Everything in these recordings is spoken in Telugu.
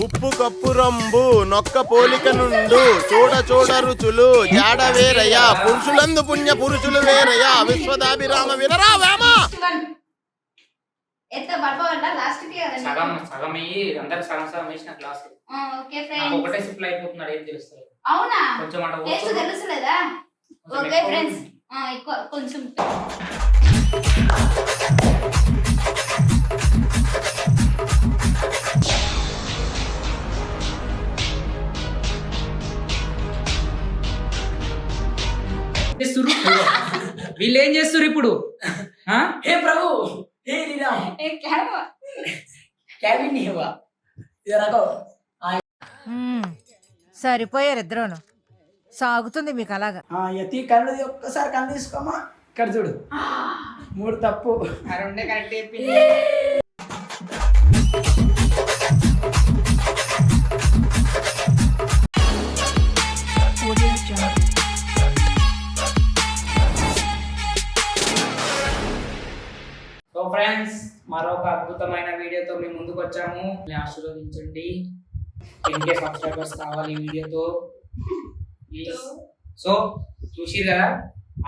ఉప్పు కప్పు రంబు నొక్క పోలిక నుండు చూడ చూడ రుచులు జాడ వేరయ్యా పురుషులందు పుణ్య పురుషులు వేరయ్యా విశ్వదాభిరామ వినరా వేమ సగం సగం అయ్యి అందరు సగం సగం వేసిన క్లాస్ ఒకటే సిప్లు అయిపోతున్నాడు ఏం తెలుస్తుంది అవునా కొంచెం అట్లా టేస్ట్ తెలుసులేదా ఓకే ఫ్రెండ్స్ కొంచెం వీళ్ళు ఏం చేస్తారు ఇప్పుడు हे प्रभु हे लीलाम क्या भी नहीं हुआ इधर आओ సరిపోయారు ఇద్దరును సాగుతుంది మీకు అలాగా యతి కళ్ళు ఒక్కసారి కళ్ళు తీసుకోమా ఇక్కడ చూడు 3 తప్పు రెండే కరెక్ట్ చెప్పింది సో ఫ్రెండ్స్ మరొక అద్భుతమైన వీడియోతో మేము ముందుకు వచ్చాము ఆశీర్వదించండి 10K సబ్స్క్రైబర్స్ కావాలి ఈ వీడియోతో ప్లీజ్. సో చూసిరు కదా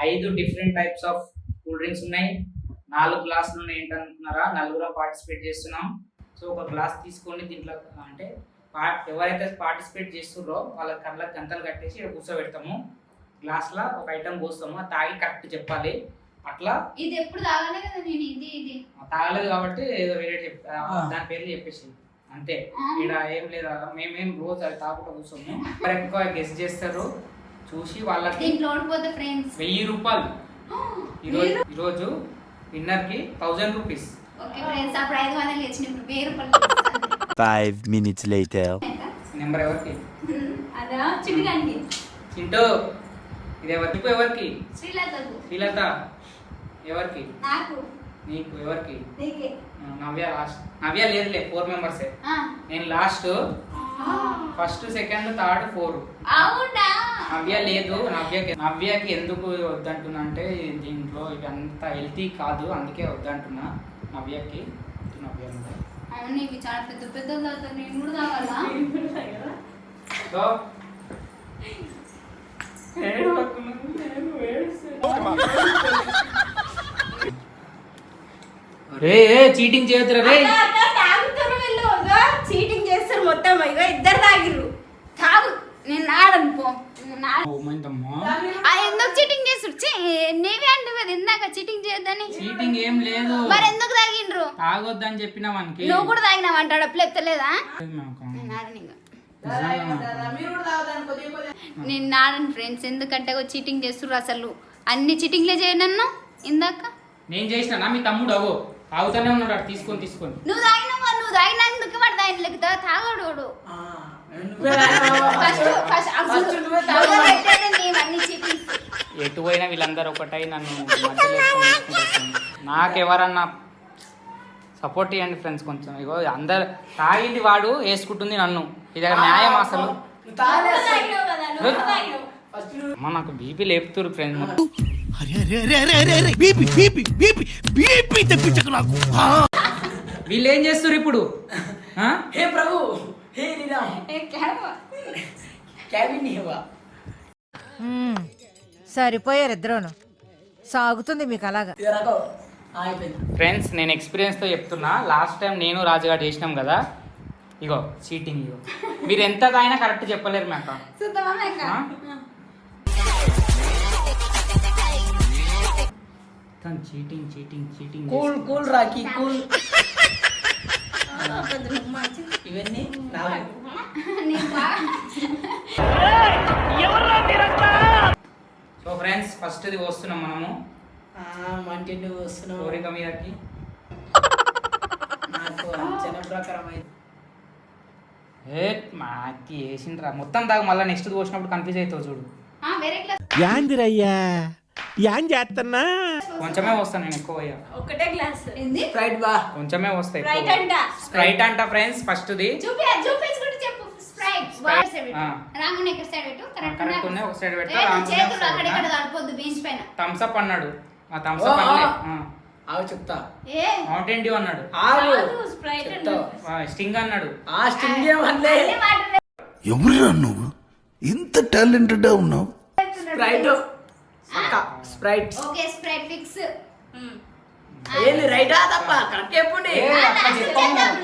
5 different types of cool drinks ఉన్నాయి 4 గ్లాసులు ఉన్నాయి ఏంటనుకున్నారా నలుగురం పార్టిసిపేట్ చేస్తున్నాం. సో ఒక గ్లాస్ తీసుకొని దీంట్లో అంటే ఎవరైతే పార్టిసిపేట్ చేస్తున్నారో వాళ్ళ కళ్ళకి గంతలు కట్టేసి ఇక్కడ కూర్చోబెడతాము గ్లాస్లో ఒక ఐటమ్ పోస్తాము అది తాగి కరెక్ట్ చెప్పాలి అట్లా. ఇది ఎప్పుడు తాగలే కదా నేను ఇది తాగలేదు కాబట్టి ఏదో వేరే దాని పేర్లు చెప్పేసి అంతే. ఇక్కడ ఏం లేదా మేమేం రోజు అది తాగుకుంటూ కూర్చోము. మరి ఎక్కువ గెస్ట్ చేస్తారు చూసి వాళ్ళకి 1000 రూపాయలు ఈరోజు విన్నర్ కి 1000 రూపీస్. ఓకే ఫ్రెండ్స్ అప్పుడు 500 ఇచ్చిన ఇప్పుడు 1000 రూపాయలు 5 minutes later నెంబర్ ఎవరికి? అదా చిటిగానికి చింటూ ఇది ఎవరికి? శ్రీలత ఎవరికి? నాకు నీకు ఎవరికి? నీకే నవ్య లాస్ట్. నవ్య లేదులే 4 మెంబర్సే. నేను లాస్ట్ ఫస్ట్ సెకండ్ థర్డ్ 4. అవునా నవ్య లేదు. నవ్యకి ఎందుకు వద్దంటున్నా అంటే దీంట్లో ఇవి అంత హెల్తీ కాదు అందుకే వద్దంటున్నా నవ్యకి. నవ్య అవును ఇవి చాలా పెద్ద పెద్ద తాగుతాను నేను కూడా తాగాలా? సో రే చీటింగ్ చేయొద్దురా రే. తాగుతారు వీళ్ళు చీటింగ్ చేస్తారు మొత్తం. ఇగో ఇద్దరు తాగిర్రు తాగు నేను నాడను పో ఎందుకు చీటింగ్ చేస్తారు? నేవి అంటే ఇందాక చీటింగ్ చేయొద్దని. చీటింగ్ ఏం లేదు మరి ఎందుకు తాగిండ్రు? తాగొద్దని చెప్పినా మనకి. నువ్వు కూడా తాగినావు అంటాడు అప్పుడు ఎత్తలేదా? నేను నాడను ఫ్రెండ్స్ ఎందుకంటే చీటింగ్ చేస్తుర్రు అసలు అన్ని చీటింగ్లే చేయనన్ను ఇందాక. నేను చేసిన మీ తమ్ముడు అవో తాగుతానే ఉన్నాడు అటు తీసుకొని నువ్వు తాగినందుకు వాడు తాగిన తాగడు. ఎటు పోయినా వీళ్ళందరూ ఒకటై నన్ను నాకెవరన్నా సపోర్ట్ ఇవ్వండి ఫ్రెండ్స్ కొంచెం. ఇగో అందరు తాగింది వాడు వేసుకుంటుంది నన్ను. ఇది న్యాయం అసలు. అమ్మ నాకు బీపీ లేపుతురు ఫ్రెండ్స్. వీళ్ళు ఏం చేస్తారు ఇప్పుడు? हे प्रभु हे लीलाम क्या भी नहीं हुआ సరిపోయారు ఇద్దరును సాగుతుంది మీకు అలాగా. इधर आओ అయిపోయింది ఫ్రెండ్స్ నేను ఎక్స్పీరియన్స్తో చెప్తున్నా. లాస్ట్ టైం నేను రాజుగారు చేసినాం కదా ఇగో చీటింగ్. ఇగో మీరు ఎంత తాగినా కరెక్ట్ చెప్పలేరు మేక. Cheating cheating cheating cool cool రాకి కూల్ ఇవన్నీ సో ఫ్రెండ్స్ ఫస్ట్ ఇది వస్తున్నాం మనము మంటి వస్తున్నాం కోరిక మీదకి. నాకు అంచనా ప్రకారం అయితే మాకి వేసిండ్రా మొత్తం దాకా మళ్ళీ నెక్స్ట్ పోసినప్పుడు కన్ఫ్యూజ్ అవుతావు చూడు. యాందిరయ్యా యాన్ చేస్తున్నా కొంచెమే వస్తాను నేను ఎక్కువ అయ్యా. ఒకటే గ్లాస్ స్ప్రైట్ బా కొంచెమే వస్తాయి. స్ప్రైట్ స్ప్రైట్ అంట ఫ్రెండ్స్ ఫస్ట్ ది చూపించుకుంటూ చెప్పు. స్ప్రైట్ రాముని ఇక్కడ సైడ్ పెట్టు. కరెక్ట్ ఉన్నాయి ఒక సైడ్ పెడతా. చేతులు అక్కడ ఇక్కడ కలపొద్దు బెంచ్ పైన. థమ్స్ అప్ అన్నాడు. ఆ థమ్స్ అప్ అన్నలే ఆవు చెప్తా. ఏ మౌంటైన్ డ్యూ అన్నాడు, ఆవు స్ప్రైట్ చెప్తా. స్టింగ్ అన్నాడు. ఆ స్టింగ్ ఏమనలే. ఎవరురా నువ్వు ఇంత టాలెంటెడ్ ఉన్నావు? Sprite Sprite. Okay Sprite fix. ఏంది రైటా తప్ప కరెక్ట్ చెప్పండి.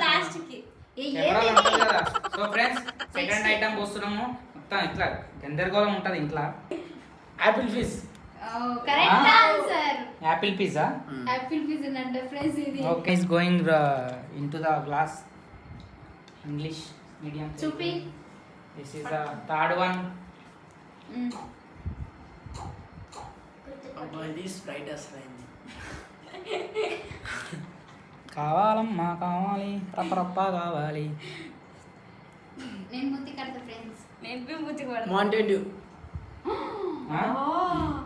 లాస్ట్ కి కెమెరాలో ఉంటుంది కదా. సో ఫ్రెండ్స్ సెకండ్ ఐటమ్ పోస్తున్నాము. మొత్తం ఇట్లా గందరగోళం ఉంటది ఇంట్లో. Apple fish. Correct answer. Apple pizza. Apple fizz అంటే ఫ్రెండ్స్ ఇది. Okay is going into the glass. English medium. చూపి. This is the third one. అబ్బా ఇది స్ప్రైట్ అసలైంది. కావాలమ్మా కావాలి, రప్ప కావాలి. నేను ముత్తి కడతా ఫ్రెండ్స్. నేను ముత్తి కడతా. Mountain Dew.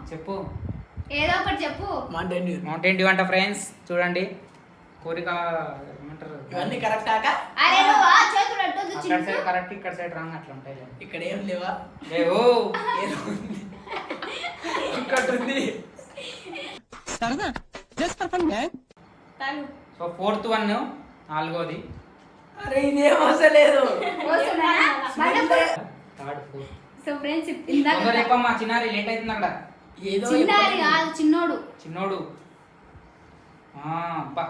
చెప్పు, ఏదో ఒకటి చెప్పు. Mountain Dew. మౌంటైన్ డ్యూ అంట ఫ్రెండ్స్. చూడండి కోరిక ఏమంటారు, ఇవన్నీ కరెక్ట్ ఆక. అరే నువ్వు ఆ చేతులు అట్టొద్దు అక్కడ చిన్న. సైడ్ కరెక్ట్, ఇక్కడ సైడ్ రాంగ్, అట్లా ఉంటాయి. ఇక్కడ ఏం లేవా? లేవు. ఏదో ఉంది. ఇక్కడ ఉంది. తాగు. సో ఫోర్త్ వన్, నాలుగోది. అరే ఇదేం అసలేదు. పోస్తున్నా? Third fourth. సో ఫ్రెండ్స్ ఇందాక తొందర చెప్పమ్మా చిన్నారి, లేట్ అవుతుంది అక్కడ. ఏదో చిన్నారి కాదు చిన్నోడు. చిన్నోడు. అబ్బా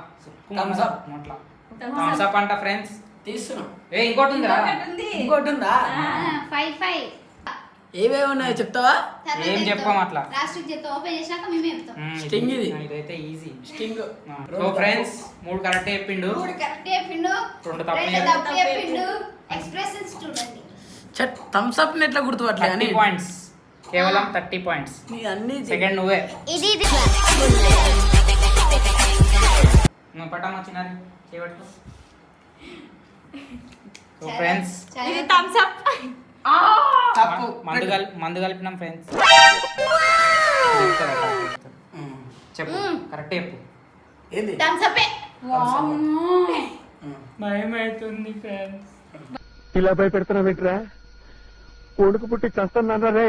Thumbs up. నోట్ల థమ్స్ అప్ అంట ఫ్రెండ్స్. తీస్తున్నాం. ఇంకోటి ఉందిరా. ఇంకోటి ఉందా? 5 ఏవేవి ఉన్నాయో చెప్తావా? ఏం చెప్పాం అట్లా. లాస్ట్ కి చెప్తా. ఓపెన్ చేసినాక మేమే చెప్తాం. Sting ఇది. ఇదైతే easy. Sting. So friends 3 correct చెప్పిండు, మూడు కరెక్ట్ చెప్పిండు, 2 తప్పు రెండు తప్పు చెప్పిండు. ఎక్స్ప్రెషన్స్ చూడండి. చట్ థమ్స్ అప్ ని ఎట్లా గుర్తుపట్టలే 30 అని. పాయింట్స్. కేవలం 30 పాయింట్స్. నీ అన్ని సెకండ్ నువ్వే. ఇది నువ్వు పట్టమ్మా చిన్నారి, చేయబట్టు. సో ఫ్రెండ్స్ ఇది థమ్స్ అప్. తప్పు. మందు కలిపినాం ఫ్రెండ్స్. చెప్పు కరెక్ట్ చెప్పు. ఏంది? Thumbs up. భయం అవుతుంది ఫ్రెండ్స్. ఇలా భయపెడుతున్నా విట్రా కొడుకు పుట్టి చస్తున్నారా రే.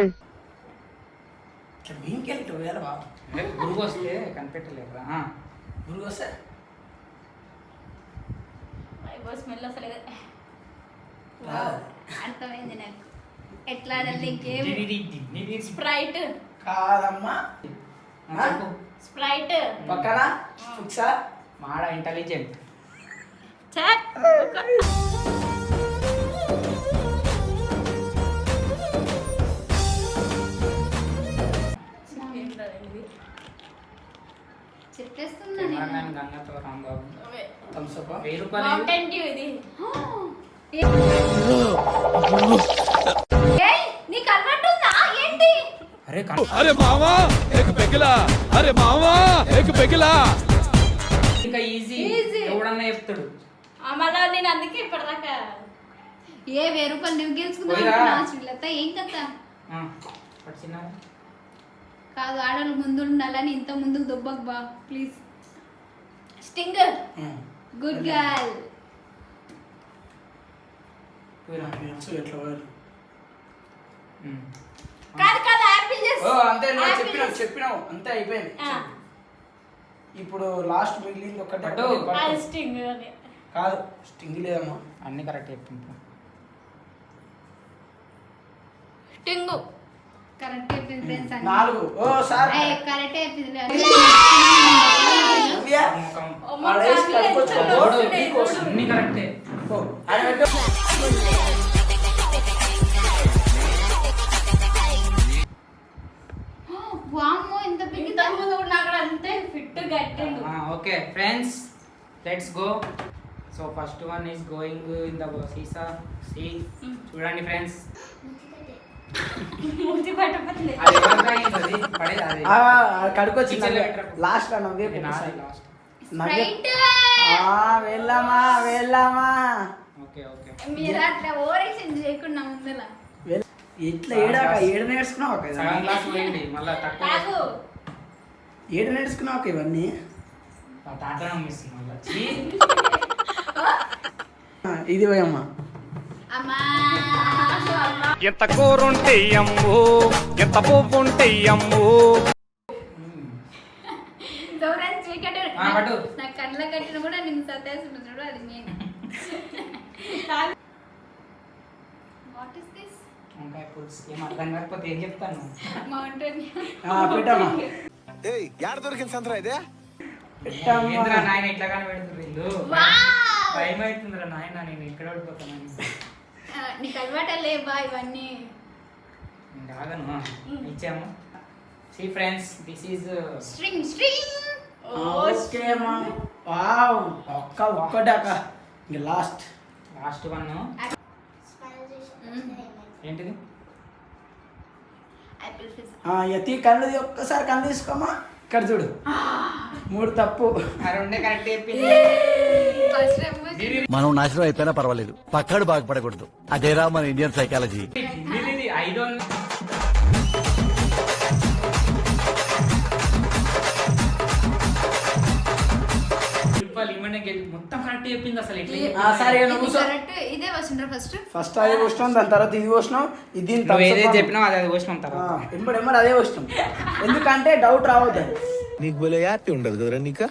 ఇట్లా మీకెళ్ళి ఇట్లా వేరే బాబు. అంటే గురువు వస్తే కనిపెట్టలేదురా. గురువు వస్తే స్మెల్ అసలు రాదు. అర్థమైంది నాకు. ఎట్లా ఆడాలి ఇంకేం. స్ప్రైట్. కాదమ్మా. చెప్పు. స్ప్రైట్. పక్కన ఫిక్సా. మాడ ఇంటెలిజెంట్. చాట్. చెప్పేస్తున్నా నేను. గంగతో రాంబాబు. Thums up. 1000 రూపాయలు. మౌంటైన్ డ్యూ ఇది. ఏయ్ నీకు అలవాటుందా ఏంటి? అరే అరే మావా ఏక పెగిలా, అరే మావా ఏక పెగిలా. ఇంకా ఈజీ. Easy. ఎవడన్నా చెప్తాడు. మళ్ళా నేను అందుకే ఇప్పటిదాకా ఏ 1000 రూపాయలు నువ్వు గెలుచుకున్నావు పోయిరా. అనుకున్నావా శ్రీలత? ఏం కదా చిన్నారి. కాదు ఆడలు ముందు ఉండాలని ఇంత ముందుకు దొబ్బకు బా ప్లీజ్. స్టింగ్. Good girl. ఎట్లా పోయారు? కాదు కాదు యాపిల్ చేసి. ఓ అంతే నువ్వు చెప్పినావు అంతే అయిపోయింది. ఇప్పుడు లాస్ట్ మిగిలింది ఒకటే. పట్టు. అది స్టింగ్ అది. కాదు స్టింగ్ లేదమ్మా. అన్ని కరెక్ట్ చెప్పింది. స్టింగ్ కరెక్ట్ చెప్పింది ఫ్రెండ్స్ అన్ని. 4. ఓ సార్. కరెక్ట్ చెప్పింది. నవ్యా. ముఖం. వాడేసి కడుక్కొచ్చు. ఓడు. అన్ని కరెక్టే. ఓ, అది పెట్టు. వామ్మో ఇంత పిగ్గి తమ్ముడు నాకు అంతే ఫిట్ గట్టిండు. Okay friends let's go. So first one is going in the సీసా. సీ చూడండి ఫ్రెండ్స్. ముట్టి పట్టపట్లే. అది ఎవరికైనా అది పడేది అది. కడుకొచ్చి కిచెన్లో పెట్టరా. లాస్ట్ లో నవ్వే ఇది నాది లాస్ట్. స్ప్రైట్. వెళ్ళామా. Okay okay. మీరు అట్లా ఓవరాక్షన్ చేయకుండా ముందల. ఎట్లా ఏడు నేర్చుకున్నావు అక్క సగం క్లాస్ పోయింది మళ్ళీ తక్కువ. తాగు. ఏడు నేర్చుకున్నావు అక్క ఇవన్నీ. దాంట్లో మిస్ మళ్ళీ. చీ. ఇది పోయమ్మా. అమ్మా ఎంత కూరుంటే అమ్ము, ఎంత పువ్వుంటే అమ్ము. దూరం చీకటి. ఆ, పట్టు. నా కళ్ళ కట్టిన కూడా నిన్ను సతాయిస్తున్నా చూడు అది నేను. What is this? వంకాయ పులుసు. ఏం అర్థం కాకపోతే ఏం చెప్తాను? మౌంటైన్. పెట్టమ్మా ఏయ్ యాడ దొరికింది సంతరా ఇదే ఏంద్రా నాయన ఇట్లా కానీ పెడుతుంది వీళ్ళు. భయం అవుతుందిరా నాయన, నేను ఇక్కడ పడిపోతాను. నీకు అలవాటలే బా ఇవన్నీ. నేను రాగను. ఇచ్చాము. See friends, this is string string. Okay మా వావ్ ఒక్కడాక ఇంక లాస్ట్ వన్. ఏంటిది? Apple fizz. యతి కళ్ళు ఒక్కసారి కళ్ళు తీసుకోమా. ఇక్కడ చూడు 3 తప్పు. ఆ రెండే కరెక్ట్ చెప్పింది. ఫస్ట్ టైం మనం నాశనం అయిపోయినా పర్వాలేదు, పక్కాడు బాగుపడకూడదు. అదేరా మన ఇండియన్ సైకాలజీ. ఇది 5 మొత్తం కరెక్ట్ చెప్పింది అసలు. ఎట్లా సరే నువ్వు కరెక్ట్. ఇదే వస్తుండ్రా ఫస్ట్ అదే పోసినాం, దాని తర్వాత ఇది పోసినాం, ఇది దీని నువ్వు ఏదైతే చెప్పినావు అది పోసినాం తర్వాత. ఎంబడి అదే పోసినాం, ఎందుకంటే డౌట్ రావద్దు. నీకు బోలే యాక్టి ఉండదు కదరా నీకా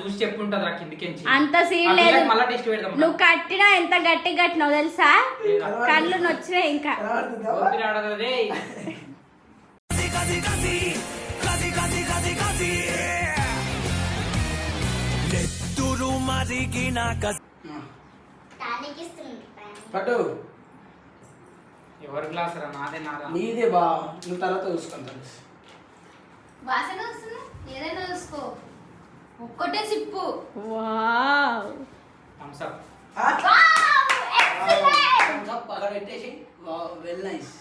చూసి చెప్పుంటది రా కిందికించి. అంత సీన్ లేదు. మళ్ళా టెస్ట్ పెడదాం. నువ్వు కట్టినా ఎంత గట్టి కట్టినావు తెలుసా, కళ్ళు నొచ్చినాయి ఇంకా. ఊపిరి ఆడదు రే. పట్టు ఎవరి గ్లాస్ రా? నాదే నారా? నీదే బా, నువ్వు తర్వాత చూసుకుంటాను. వాసన వస్తున్నా ఏదైనా చూసుకో. ఒక్కటే సిప్పు. Wow Thums up. పక్కన పెట్టేసి well nice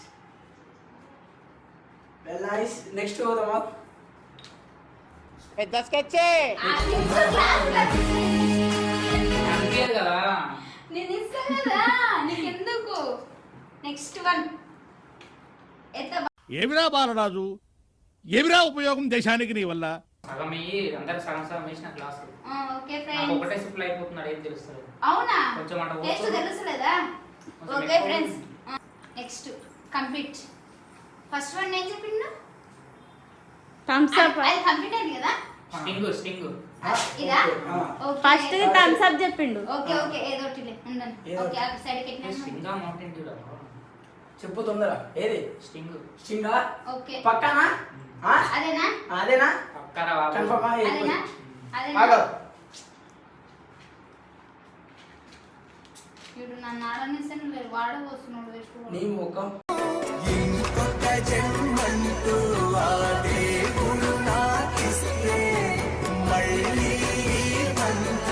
well nice. Next పోదామా? అనిపించదు కదా. నేను ఇస్తాను కదా నీకెందుకు. Next one. ఏమిరా బాలరాజు, ఏమిరా ఉపయోగం దేశానికి నీ వల్ల? సగం ఇయ్యి, అందరు సగం సగం వేసిన గ్లాసు. ఓకే నాకు ఫ్రెండ్స్. ఒకటే సిప్పులు అయిపోతున్నాడు, ఏం తెలుస్తుంది? అవునా? కొంచెం అట్లా టేస్ట్ పోతుంది. తెలుసులేదా? కొంచెం ఓకే ఎక్కువ friends. Next complete. First one ఏం చెప్పిండు? Thumbs up. అది కంప్లీట్ అయింది కదా? Sting sting. ఇదా? ఆ. ఓకే. ఫస్ట్ థమ్స్ అప్ చెప్పిండు. ఓకే ఓకే ఏదో ఒకటిలే ఉండండి. ఏదో ఓకే అటు సైడ్ కి స్టింగ్ మౌంటైన్ డ్యూ. చెప్పు తొందర. ఏది స్టింగ్. స్టింగా? ఓకే. పక్కనా? అదేనా? అదేనా? పక్కన బాబు. కన్ఫర్మా? అదేనా? అదేనా? ఆగు. వీడు నన్ను ఆడనిస్తాను లేదు, వాడబోస్తున్నాడు వేసుకో. నీ ముఖం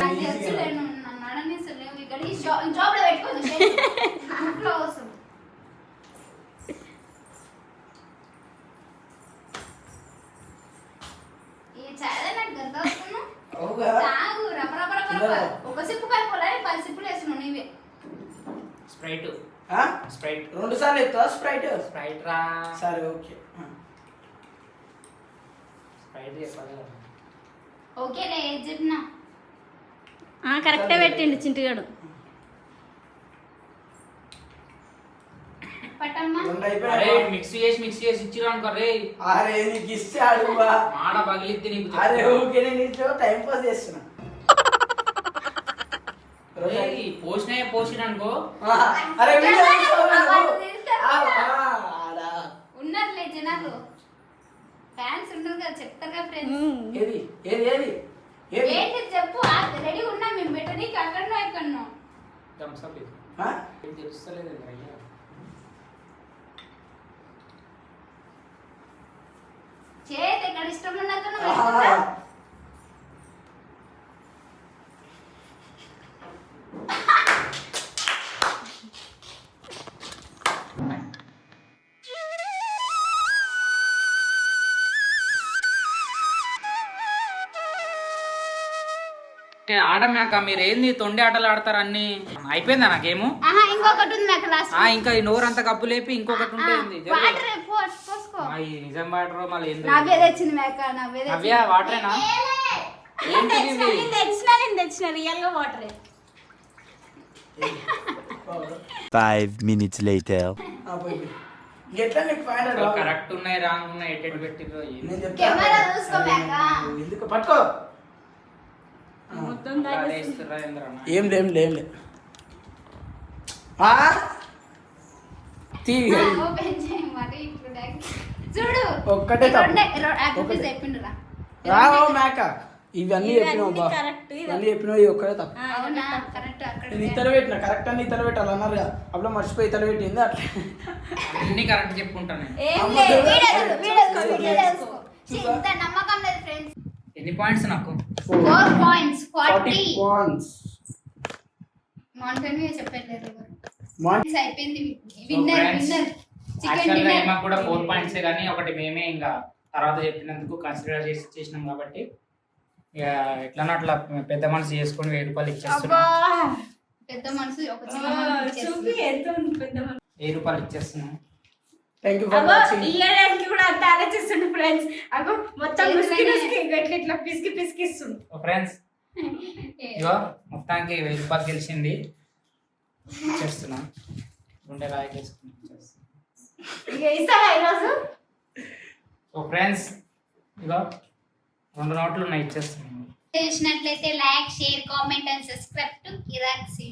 నాకు తెలుసులే, నువ్వు నన్ను ఆడనిస్తలేవు. ఇక్కడ ఈ జాబ్ లో పెట్టుకోదు ఇంట్లో వస్తుంది. ఈ చాలా నాకు గంత వస్తున్నావు. అవుగా? తాగు రప రప రప రప. ఒక సిప్పు కలుపుకోలే, 10 సిప్పులు వేస్తున్నావు నీవే. స్ప్రైట్. ఆ? స్ప్రైట్. 2 సార్లు ఎత్తా స్ప్రైట్. స్ప్రైట్ రా. సరే ఓకే. స్ప్రైట్ చెప్పాలి కదా. ఓకేలే ఏది చెప్పినా. కరెక్టే పెట్టిండు చింటిగాడు. పట్టమ్మా. 2 అరే అయిపోయాయి. మిక్స్ చేసి ఇచ్చిరా అనుకో రే. అరే నీకు ఇస్తే అడుగువా. మాడ పగిలిద్ది నీకు. అరే ఓకే, నేను ఇంట్లో టైం పాస్ చేస్తున్నా. పోసిన అనుకో. అరే వీడియో తీస్తావా వాళ్ళు నువ్వు? తీస్తారు ఆ, కదా. ఆడా. ఉన్నారులే జనాలు, ఫ్యాన్స్ ఉన్నారు కదా, చెప్తారు కదా ఫ్రెండ్స్. ఏది ఏది ఏది ఏది? ఏంటి చెప్పు. రెడీ ఉన్నాం మేము, పెట్టనీకి అక్కడనో ఎక్కడనో. థమ్స్ అప్ ఇది. ఆ? ఏం తెలుస్తలేదు అయ్యా. చేతి ఎక్కడ ఇష్టం ఉన్నాక ఆహా. ఆడమ్యాక మీరు ఏంది తొండి ఆటలు ఆడతారు అన్ని? అయిపోయిందా నా గేము? ఇంకొకటి ఉంది నాకు లాస్ట్. ఇంకా ఈ నోరంతా కప్పు లేపి ఇంకొకటి ఉంటుంది. వాటర్ పోసుకో. ఈ నిజం వాటర్ మళ్ళీ ఏంది? నవ్వే తెచ్చింది మేక, నవ్వే నవ్య వాటరేనా? ఏంటిది ఇది? నేను తెచ్చిన రియల్ గా వాటరే. 5 minutes later. పోయి. ఎట్లా నీకు 500 రావు? కరెక్ట్ ఉన్నాయి రాంగ్ ఉన్నాయి ఎటు పెట్టిరో నేను చెప్తా. కెమెరా చూసుకో మేక. ఎందుకు పట్టుకో. మొత్తం వేస్తురా ఏంద్రన్న ఏం లే తీ ఓపెన్ చేయి మరి ఇప్పుడు డైరెక్ట్. చూడు ఒక్కటే తప్పు. యాక్టివిటీస్ చెప్పిండురా. రావో మేక ఇవన్నీ చెప్పినావు బా కరెక్ట్ ఇవన్నీ చెప్పినావు ఇది ఒక్కటే తప్పు. అవునా కరెక్ట్ అక్కడ నేను ఇతర పెట్టిన కరెక్ట్ అని ఇతర పెట్టాలి అన్నారు కదా అప్పుడు మర్చిపోయి ఇతర పెట్టింది అట్లా అన్ని కరెక్ట్ చెప్పుకుంటాను నేను. ఏం అమ్మ లేదు దేవుడా. వీడియో చూసుకో. ఇంత నమ్మకం లేదు ఫ్రెండ్స్. ఎన్ని పాయింట్స్ నాకు 4 points 40 40. points. మౌంటైన్ చెప్పలేదు ఎవరు. Mon- అయిపోయింది. విన్నర్ చికెన్ యాక్చువల్గా డిన్నర్. ఏమా కూడా 4 పాయింట్స్ కానీ ఒకటి మేమే ఇంకా తర్వాత చెప్పినందుకు కన్సిడర్ చేసినాం కాబట్టి ఇక ఎట్లనో అట్లా పెద్ద మనసు చేసుకొని 1000 రూపాయలు ఇచ్చేస్తున్నాం. పెద్ద మనసు ఒక చిన్న మనసు చూపి చేస్తుంది. ఎంత ఉంది పెద్ద 1000 రూపాయలు ఇచ్చేస్తున్నాం. Thank you for అగో watching. ఇయ్యడానికి కూడా అంత ఆలోచిస్తుండు ఫ్రెండ్స్. అగో మొత్తం ఇట్లా ఇట్లా పిసికిస్తుండు. ఫ్రెండ్స్ ఇగో మొత్తానికి 1000 రూపాయలు గెలిచింది ఇచ్చేస్తున్నాం. గుండె రాయకేసుకుని ఇచ్చేస్తున్నాం. ఇక ఇస్తావా ఈరోజు? సో ఫ్రెండ్స్ ఇగో 2 నోట్లు ఉన్నాయి ఇచ్చేస్తున్నాం. చేసినట్లయితే like share comment and subscribe to Kirak C